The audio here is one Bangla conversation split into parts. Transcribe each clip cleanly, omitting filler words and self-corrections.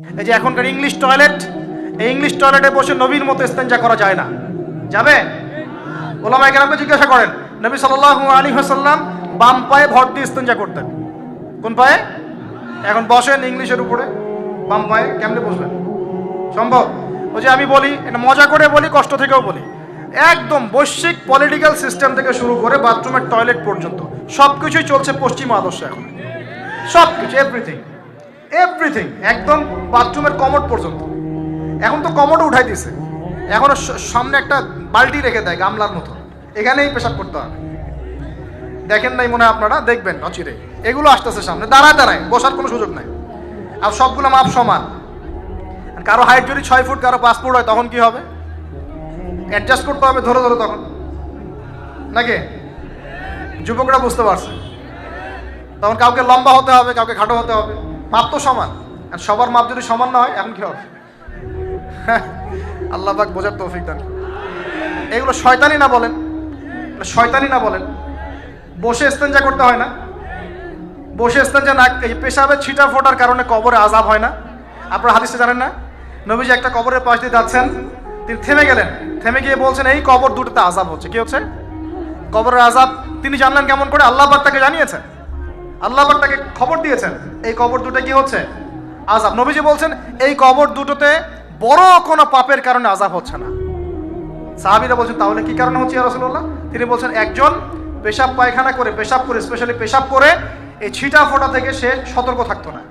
এই যে এখনকার ইংলিশ টয়লেট, এই ইংলিশ টয়লেটে বসে নবীর মতো ইস্তেঞ্জা করা যায় না। যাবে? ওলামায়ে কেরামকে জিজ্ঞাসা করেন, নবী সাল্লাল্লাহু আলাইহি ওয়াসাল্লাম বাম পায়ে ভর দিয়ে ইস্তেঞ্জা করতেন। কোন পায়ে? এখন বসেন ইংলিশের উপরে, বাম পায়ে কেমনে বসবেন? সম্ভব? ওই যে আমি বলি, এটা মজা করে বলি, কষ্ট থেকেও বলি, একদম বৈশ্বিক পলিটিক্যাল সিস্টেম থেকে শুরু করে বাথরুমের টয়লেট পর্যন্ত সবকিছুই চলছে পশ্চিমা আদর্শ। এখন সবকিছু, এভরিথিং এভরিথিং, একদম বাথরুমের কমোড পর্যন্ত। এখন তো কমোড উঠাই দিছে, এখন সামনে একটা বালতি রেখে দেয় গামলার মতো, এখানেই পেশাব করতে হবে। দেখেন নাই মনে হয় আপনারা, দেখবেন অচিরে এগুলো আসতেছে সামনে, দাঁড়ায় দাঁড়ায় বসার কোনো সুযোগ নাই। আর সবগুলো মাপ সমান। কারো হাইট যদি 6 ফুট, কারো 5 ফুট হয়, তখন কি হবে? অ্যাডজাস্ট করতে হবে ধরে ধরে তখন, নাকি? যুবকরা বুঝতে পারছে, তখন কাউকে লম্বা হতে হবে, কাউকে খাটো হতে হবে, মাপ তো সমান। আর সবার মাপ যদি সমান না হয়, এখন কি হবে? আল্লাহ পাক বোঝার তৌফিক দান। এগুলো শয়তানি না বলেন? শয়তানি না বলেন? বসে ইস্তেঞ্জা করতে হয় না? বসে ইস্তেঞ্জা না, পেশাবের ছিটা ফোটার কারণে কবরে আযাব হয় না? আপনারা হাদিসে জানেন না? নবীজি একটা কবরের পাশ দিয়ে যাচ্ছেন, তিনি থেমে গেলেন, থেমে গিয়ে বলছেন, এই কবর দুটোতে আযাব হচ্ছে। কি হচ্ছে? কবরের আযাব। তিনি জানলেন কেমন করে? আল্লাহ পাক তাকে জানিয়েছেন, আল্লাহ পাক তাকে খবর দিয়েছেন, এই কবর দুটো কি হচ্ছে? আযাব। নবীজি বলছেন, এই কবর দুটোতে বড় কোনো পাপের কারণে আযাব হচ্ছে না। সাহাবীরা বলছেন, তাহলে কি কারণে হচ্ছে ইয়া রাসূলুল্লাহ? তিনি বলছেন, একজন পেশাব পায়খানা করে, পেশাব করে, স্পেশালি পেশাব করে এই ছিটা ফোটা থেকে সে সতর্ক থাকতো না।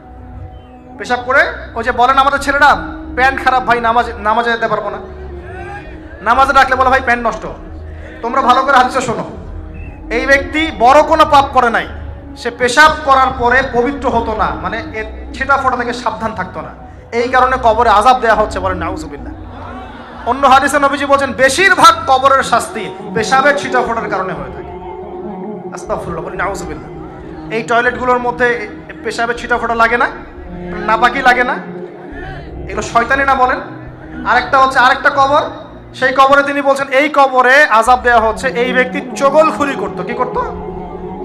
পেশাব করে, ওই যে বলেন আমাদের ছেলেরা, প্যান্ট খারাপ ভাই, নামাজে যেতে পারবো না। নামাজে ডাকলে বলে, ভাই প্যান্ট নষ্ট। তোমরা ভালো করে হাদিসটা শোনো, এই ব্যক্তি বড় কোনো পাপ করে নাই, সে পেশাব করার পরে পবিত্র হতো না, মানে এর ছিটা ফোটা থেকে সাবধান থাকতো না, এই কারণে কবরে আযাব দেওয়া হচ্ছে। বলেন নাউজুবিল্লাহ। অন্য হাদিসে নবীজি বলেন, বেশিরভাগ কবরের শাস্তি পেশাবের ছিটা ফোটার কারণে হয়ে থাকে। আস্তাগফিরুল্লাহ, বলেন নাউজুবিল্লাহ। এই টয়লেটগুলোর মধ্যে পেশাবের ছিটা ফোটা লাগে না? নাপাকি লাগে না? এগুলো শয়তানি না বলেন? আরেকটা হচ্ছে, আরেকটা কবর, সেই কবরে তিনি বলছেন, এই কবরে আযাব দেওয়া হচ্ছে, এই ব্যক্তি চগলখুরি করতো। কি করতো?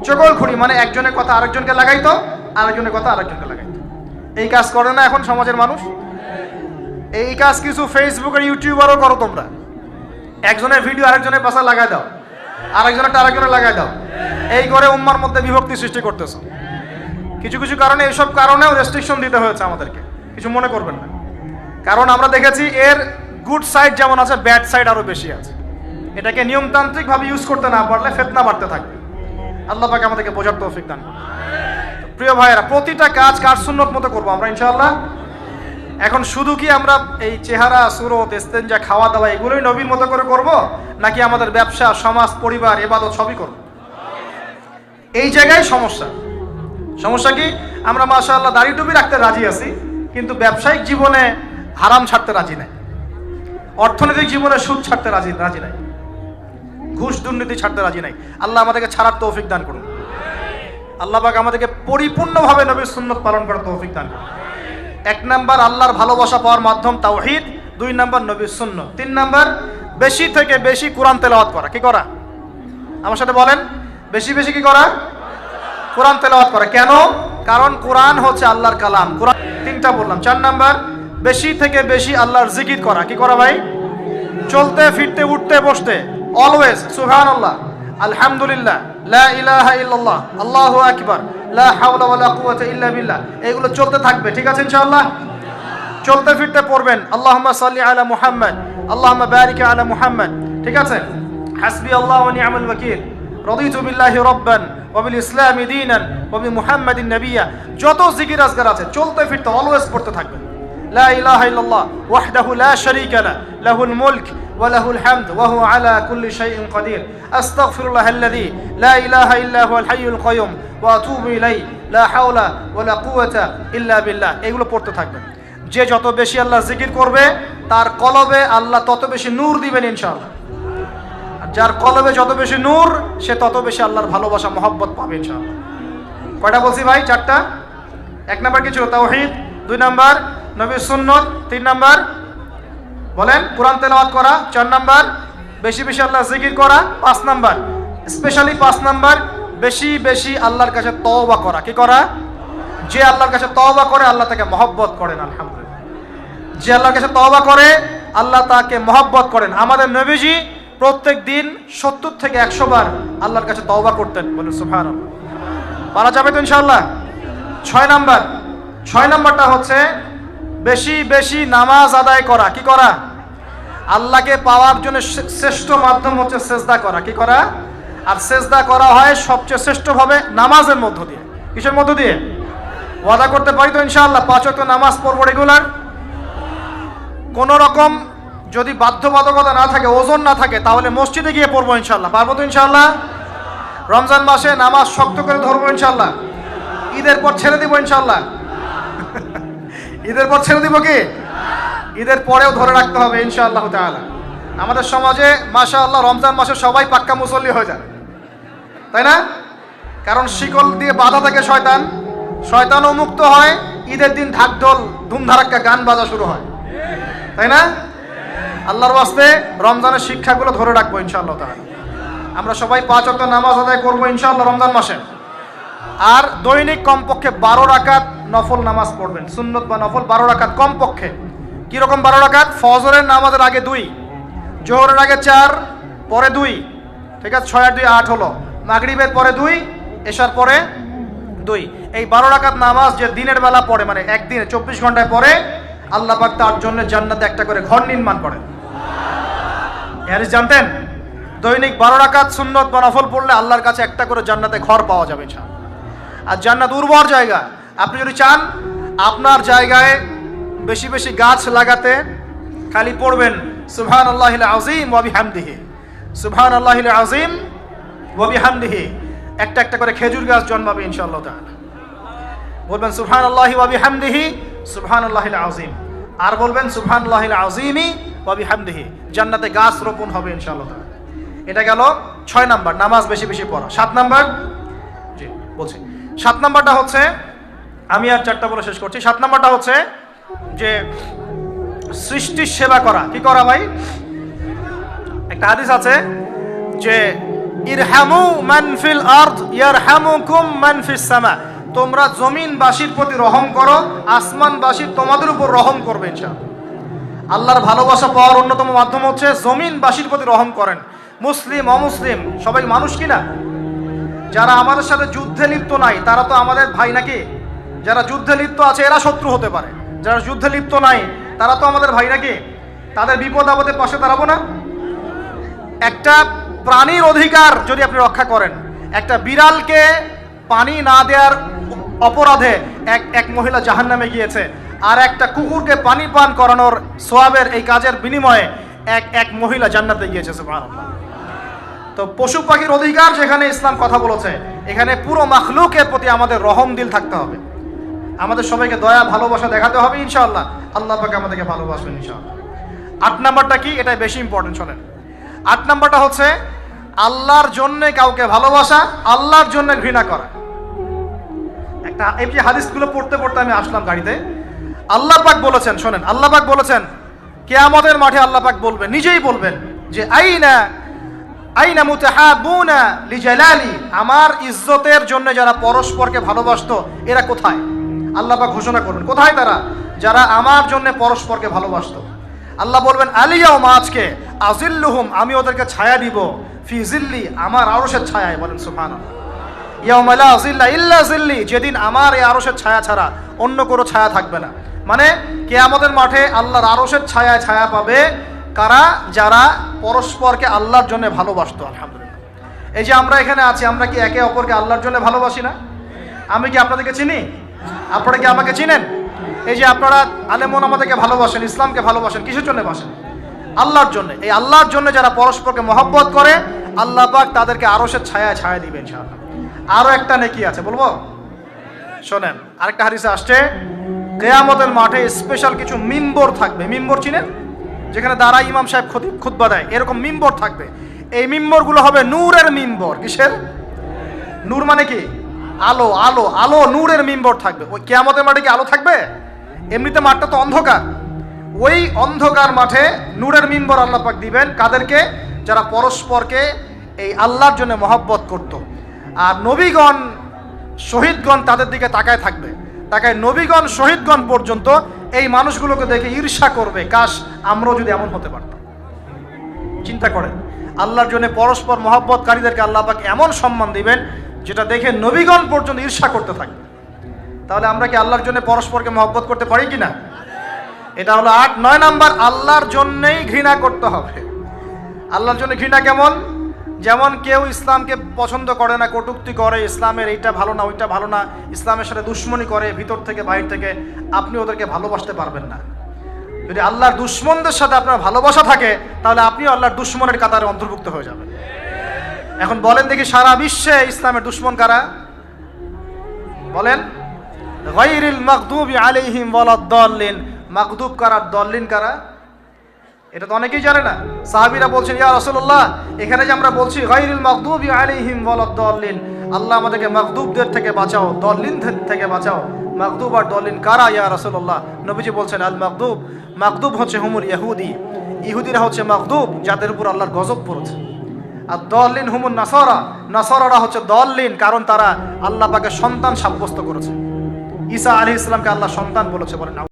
চগলখুরি, মানে একজনের কথা আরেকজনকে লাগাইতো, আরেকজনের কথা আরেকজনকে লাগাইতো। এই কাজ করে না এখন সমাজের মানুষ? এই কাজ কিছু ফেসবুক আর ইউটিউবারও করো তোমরা। একজনের ভিডিও আরেকজনের পাশে লাগাই দাও, আরেকজনেরটা আরেকজনের লাগাই দাও, এই করে উম্মার মধ্যে বিভক্তি সৃষ্টি করতেছো। কিছু কিছু কারণে, এইসব কারণেও রেস্ট্রিকশন দিতে হয়েছে আমাদেরকে, কিছু মনে করবেন না। কারণ আমরা দেখেছি এর গুড সাইড যেমন আছে, ব্যাড সাইড আরো বেশি আছে। এটাকে নিয়মতান্ত্রিকভাবে ইউজ করতে না পারলে ফিতনা বাড়তে থাকবে। আল্লাহ পাক আমাদেরকে বোঝার তৌফিক দান করুন। প্রিয় ভাইয়েরা, প্রতিটা কাজ কার সুন্নত মতো করবো আমরা ইনশাআল্লাহ। এখন শুধু কি আমরা এই চেহারা, সুরত, ইস্তেঞ্জা, খাওয়া দাওয়া এগুলোই নবীর মতো করে করব, নাকি আমাদের ব্যবসা, সমাজ, পরিবার, ইবাদত সবই করব? এই জায়গায় সমস্যা। সমস্যা কি? আমরা মাশাআল্লাহ দাড়ি টুপি রাখতে রাজি আছি, কিন্তু ব্যবসায়িক জীবনে হারাম ছাড়তে রাজি নাই, অর্থনৈতিক জীবনে সুদ ছাড়তে রাজি নাই, ঘুষ দুর্নীতি ছাড়তে রাজি নাই। আল্লাহ আমাদেরকে ছাড়ার তৌফিক দান করুন। আল্লাহ পাক আমাদেরকে পরিপূর্ণভাবে নবীর সুন্নত পালন করার তৌফিক দান করুন। 1 নাম্বার আল্লাহর ভালোবাসা পাওয়ার মাধ্যম তাওহীদ, 2 নাম্বার নবীর সুন্নত, 3 নাম্বার বেশি থেকে বেশি কোরআন তেলাওয়াত করা। কি করা? আমার সাথে বলেন, বেশি বেশি কি করা? কোরআন তেলাওয়াত করা। কেন? কারণ কোরআন হচ্ছে আল্লাহর কালাম। কোরআন 3টা বললাম। 4 নাম্বার বেশি থেকে বেশি আল্লাহর জিকির করা। কি করা ভাই? চলতে ফিরতে, উঠতে বসতে অলওয়েজ সুবহানাল্লাহ, আলহামদুলিল্লাহ, লা ইলাহা ইল্লাল্লাহ, আল্লাহু আকবার, লা হাওলা ওয়ালা কুওয়াতা ইল্লা বিল্লাহ, এগুলো চলতে থাকবে। ঠিক আছে ইনশাআল্লাহ? চলতে ফিরতে পড়বেন, আল্লাহুম্মা সাল্লি আলা মুহাম্মদ, আল্লাহুম্মা বারিক আলা মুহাম্মদ। ঠিক আছে? হাসবি আল্লাহ ওয়া নি'মাল ওয়াকিল, রাদিতু বিল্লাহি রাব্বান ওয়া বিল ইসলামি দীনান ওয়া বি মুহাম্মাদিন নাবিয়্যা। যত জিকির আজকার আছে চলতে ফিরতে অলওয়েজ পড়তে থাকবেন। লা ইলাহা ইল্লাল্লাহ ওয়াহদাহু লা শারীকা লাহু, লাহুল মুলক ওয়া লাহুল হামদ ওয়া হুয়া আলা কুল্লি শাইইন কাদির। আস্তাগফিরুল্লাহাল্লাযী লা ইলাহা ইল্লা হুয়াল হাইয়ুল কাইয়ুম ওয়া আতুবু ইলাইহি, লা হাওলা ওয়া লা কুওয়াতা ইল্লা বিল্লাহ। এগুলো পড়তে থাকবেন। যে যত বেশি আল্লাহর জিকির করবে, তার কলবে আল্লাহ তত বেশি নূর দিবেন ইনশাআল্লাহ। আর যার কলবে যত বেশি নূর, সে তত বেশি আল্লাহর ভালোবাসা, মহব্বত পাবে ইনশাআল্লাহ। কয়টা বলছি ভাই? 4টা। 1 নাম্বার কি ছিল? তাওহীদ। 2 নাম্বার নবীর সুন্নত। 3 নাম্বার বলেন কোরআন তেলাওয়াত করা। 4 নাম্বার বেশি বেশি আল্লাহর জিকির করা। 5 নাম্বার, স্পেশালি 5 নাম্বার, বেশি বেশি আল্লাহর কাছে তওবা করা। কি করা? যে আল্লাহর কাছে তওবা করে, আল্লাহ তাকে মহব্বত করেন। আলহামদুলিল্লাহ। যে আল্লাহর কাছে তওবা করে আল্লাহ তাকে মহব্বত করেন। আমাদের নবীজি প্রত্যেক দিন 70 থেকে 100 বার আল্লাহর কাছে তওবা করতেন। বলুন সুবহানাল্লাহ। পারা যাবে তো ইনশাআল্লাহ। 6 নাম্বারটা হচ্ছে বেশি বেশি নামাজ আদায় করা। কি করা? আল্লাহকে পাওয়ার জন্য শ্রেষ্ঠ মাধ্যম হচ্ছে সেজদা করা। কি করা? আর সেজদা করা হয় সবচেয়ে শ্রেষ্ঠভাবে নামাজের মধ্য দিয়ে। কিসের মধ্য দিয়ে? ওয়াদা করতে পারি তো ইনশাআল্লাহ 5 ওয়াক্ত নামাজ পড়বো রেগুলার। কোন রকম যদি বাধ্যবাধকতা না থাকে, ওজন না থাকে, তাহলে মসজিদে গিয়ে পড়বো ইনশাআল্লাহ। পারবো তো ইনশাআল্লাহ। রমজান মাসে নামাজ শক্ত করে ধরবো ইনশাআল্লাহ। ঈদের পর ছেড়ে দিব ইনশাআল্লাহ। ঈদের পর ছেড়ে দিব কি? ঈদের পরেও ধরে রাখতে হবে ইনশাআল্লাহ তাআলা। আমাদের সমাজে মাশাআল্লাহ রমজান মাসে সবাই পাক্কা মুসল্লি হয়ে যায়, তাই না? কারণ শিকল দিয়ে বাধা থাকে শয়তান, শয়তানও মুক্ত হয়। ঈদের দিন ঢাকঢোল ধুমধারাক্কা গান বাজা শুরু হয়, তাই না? আল্লাহর ওয়াস্তে রমজানের শিক্ষাগুলো ধরে রাখবো ইনশাআল্লাহ তাআলা। আমরা সবাই 5 ওয়াক্ত নামাজ আদায় করবো ইনশাআল্লাহ রমজান মাসে। আর দৈনিক কমপক্ষে 12 রাকাত নফল নামাজ পড়বেন, সুন্নত বা নফল 12 রাকাত কমপক্ষে। কিরকম 12 রাকাত? ফজরের নামাজের আগে 2, জোহরের আগে 4, পরে 2, ঠিক আছে? 6 আর 2 8 হলো। মাগরিবের পরে 2, এশার পরে 2। এই 12 রাকাত নামাজ যে দিনের বেলা পড়ে, মানে একদিনে 24 ঘন্টায় পড়ে, আল্লাহ পাক তার জন্য জান্নাতে একটা করে ঘর নির্মাণ করেন। এর জানতেন? দৈনিক 12 রাকাত সুন্নত বা নফল পড়লে আল্লাহর কাছে একটা করে জান্নাতে ঘর পাওয়া যাবে ইনশাআল্লাহ। আর জান্নাত উর্বর জায়গা। আপনি যদি চান আপনার জায়গায় বেশি বেশি গাছ লাগাতে, খালি পড়বেন সুবহানাল্লাহিল আযীম ওয়া বিহামদিহি, সুবহানাল্লাহিল আযীম ওয়া বিহামদিহি। একটা একটা করে খেজুর গাছ জন্মাবে ইনশাআল্লাহ তাআলা। বলবেন সুবহানাল্লাহি ওয়া বিহামদিহি সুবহানাল্লাহিল আযীম, আর বলবেন সুবহানাল্লাহিল আযীমি ওয়া বিহামদিহি। জান্নাতে গাছ রোপণ হবে ইনশাআল্লাহ তাআলা। এটা গেল 6 নাম্বার, নামাজ বেশি বেশি পড়া। 7 নাম্বার, জি বলছি, 7 নাম্বারটা হচ্ছে, আমি আর 4টা বলে শেষ করছি। 7 নাম্বারটা হচ্ছে যে সৃষ্টির সেবা করা। কি করা ভাই? একটা হাদিস আছে যে ইরহামু মান ফিল আরদ ইয়ারহামুকুম মান ফিস সামা। তোমরা জমিনবাসীর প্রতি রহম করো, আসমানবাসী তোমাদের উপর রহম করবে ইনশাআল্লাহ। আল্লাহর ভালোবাসা পাওয়ার অন্যতম মাধ্যম হচ্ছে জমিনবাসীর প্রতি রহম করেন। মুসলিম অমুসলিম সবাই মানুষ কিনা? যারা আমাদের সাথে যুদ্ধে লিপ্ত নাই তারা তো আমাদের ভাই নাকি? যারা যুদ্ধে লিপ্ত আছে এরা শত্রু হতে পারে, যারা যুদ্ধে লিপ্ত নাই তারা তো আমাদের ভাই নাকি? তাদের বিপদ আপদে পাশে দাঁড়াবো না? একটা প্রাণীর অধিকার যদি আপনি রক্ষা করেন, একটা বিড়ালকে পানি না দেওয়ার অপরাধে এক মহিলা জাহান্নামে গিয়েছে, আর একটা কুকুরকে পানি পান করানোর সওয়াবের এই কাজের বিনিময়ে এক মহিলা জান্নাতে গিয়েছে। সুবহানাল্লাহ। তো পশু পাখির অধিকার যেখানে ইসলাম কথা বলেছে, এখানে পুরো মাখলুকের প্রতি আমাদের রহম দিল থাকতে হবে। আমাদের সবাইকে দয়া ভালোবাসা দেখাতে হবে ইনশাআল্লাহ। আল্লাহ পাক আমাদেরকে ভালোবাসবেন ইনশাআল্লাহ। 8 নাম্বারটা কি? এটাই বেশি ইম্পর্টেন্ট। শোনেন, 8 নাম্বারটা হচ্ছে আল্লাহর জন্য কাউকে ভালোবাসা, আল্লাহর জন্য ঘৃণা করা। একটা এই যে হাদিসগুলো পড়তে পড়তে আমি আসলাম গাড়িতে। আল্লাহ পাক বলেছেন, শোনেন, আল্লাহ পাক বলেছেন কিয়ামতের মাঠে আল্লাহ পাক বলবেন, নিজেই বলবেন যে আইনা মুতাহাবুনা লিজালালি, আমার ইজ্জতের জন্য যারা পরস্পরকে ভালোবাসতো এরা কোথায়? আল্লাহ পাক ঘোষণা করবেন কোথায় তারা? যারা আমার জন্য পরস্পরকে ভালোবাসতো। আল্লাহ বলবেন আলিয়াউমা, আজকে, আজিল্লুহুম, আমি ওদেরকে ছায়া দিব, ফি জিল্লি, আমার আরশের ছায়ায়। বলেন সুবহানাল্লাহ। ইয়াউমা লা জিল্লা ইল্লা জিল্লি, যেদিন আমার এই আরশের ছায়া ছাড়া অন্য কোনো ছায়া থাকবে না। মানে কিয়ামতের মাঠে আল্লাহর আরশের ছায়ায় ছায়া পাবে কারা? যারা পরস্পরকে আল্লাহর জন্য ভালোবাসতো। আলহামদুলিল্লাহ। এই যে আমরা এখানে আছি, আমরা কি একে অপরকে আল্লাহর জন্য ভালোবাসি না? আমি কি আপনাদেরকে চিনি? আপনারা কি আমাকে চিনেন? এই যে আপনারা আলেমন আমাদেরকে ভালোবাসেন, ইসলামকে ভালোবাসেন, কিসের জন্য বাসেন? আল্লাহর জন্য। এই আল্লাহর জন্য যারা পরস্পরকে মহব্বত করে, আল্লাহ পাক তাদেরকে আরশের ছায়ায় ছায়া দিবেন ইনশাআল্লাহ। আরো একটা নেকি আছে, বলবো? শোনেন, আরেকটা হাদিসে আসছে কিয়ামতের মাঠে স্পেশাল কিছু মিম্বর থাকবে। মিম্বর চিনেন? যেখানে দাঁড়ায় ইমাম সাহেব খুতবা দেয়, এরকম মিম্বর থাকবে। এই মিম্বরগুলো হবে নূরের মিম্বর। কিসের? নূর মানে কি? আলো, আলো, আলো, নূরের মিম্বর থাকবে। ওই কিয়ামতের মাঠে কি আলো থাকবে? এমনিতে মাঠটা তো অন্ধকার। ওই অন্ধকার মাঠে নূরের মিম্বর আল্লাহ পাক দিবেন কাদেরকে? যারা পরস্পরকে এই আল্লাহর জন্য মহব্বত করত। আর নবীগণ, শহীদগণ তাদের দিকে তাকায় থাকবে, তাকায় নবীগণ, শহীদগণ পর্যন্ত এই মানুষগুলোকে দেখে ঈর্ষা করবে, কাশ আমরাও যদি এমন হতে পারতাম। চিন্তা করেন, আল্লাহর জন্য পরস্পর মহব্বতকারীদেরকে আল্লাহ পাক এমন সম্মান দিবেন যেটা দেখে নবীগণ পর্যন্ত ঈর্ষা করতে থাকবে। তাহলে আমরা কি আল্লাহর জন্য পরস্পরকে মহব্বত করতে পারি কিনা? এটা হলো 8-9 নাম্বার, আল্লাহর জন্যই ঘৃণা করতে হবে। আল্লাহর জন্য ঘৃণা কেমন? যেমন কেউ ইসলামকে পছন্দ করে না, কটূক্তি করে, ইসলামের এইটা ভালো না ওইটা ভালো না, ইসলামের সাথে দুশ্মনী করে ভিতর থেকে বাইরে থেকে, আপনি ওদেরকে ভালোবাসতে পারবেন না। যদি আল্লাহর দুশ্মনদের সাথে আপনার ভালোবাসা থাকে তাহলে আপনিও আল্লাহর দুশ্মনের কাতারে অন্তর্ভুক্ত হয়ে যাবেন। এখন বলেন দেখি, সারা বিশ্বে ইসলামের দুশ্মন কারা? বলেন। গায়রিল মাগদুবি আলাইহিম ওয়ালাদ-দাল্লিন। মাগদুব কারা, দল্লিন কারা? এটা তো অনেকেই জানে না। সাহাবীরা বলছেন, ইয়া রাসূলুল্লাহ, এখানে যে আমরা বলছি গায়রিল মাগদুবি আলাইহিম ওয়ালাদ-দাল্লিন, আল্লাহ আমাদেরকে মাগদুবদের থেকে বাঁচাও, দল্লিনদের থেকে বাঁচাও। মাগদুব আর দল্লিন কারা ইয়া রাসূলুল্লাহ? নবীজি বলছেন, আল মাগদুব, মাগদুব হচ্ছে হুমুল ইহুদি, ইহুদিরা হচ্ছে মাগদুব যাদের উপর আল্লাহর গজব পড়েছে। আর দল্লিন হুমুন নাসারা, নাসারারা হচ্ছে দল্লিন কারণ তারা আল্লাহ পাকে সন্তান সাব্যস্ত করেছে। ঈসা আলাইহিস সালামকে আল্লাহ সন্তান বলেছে, বলেন।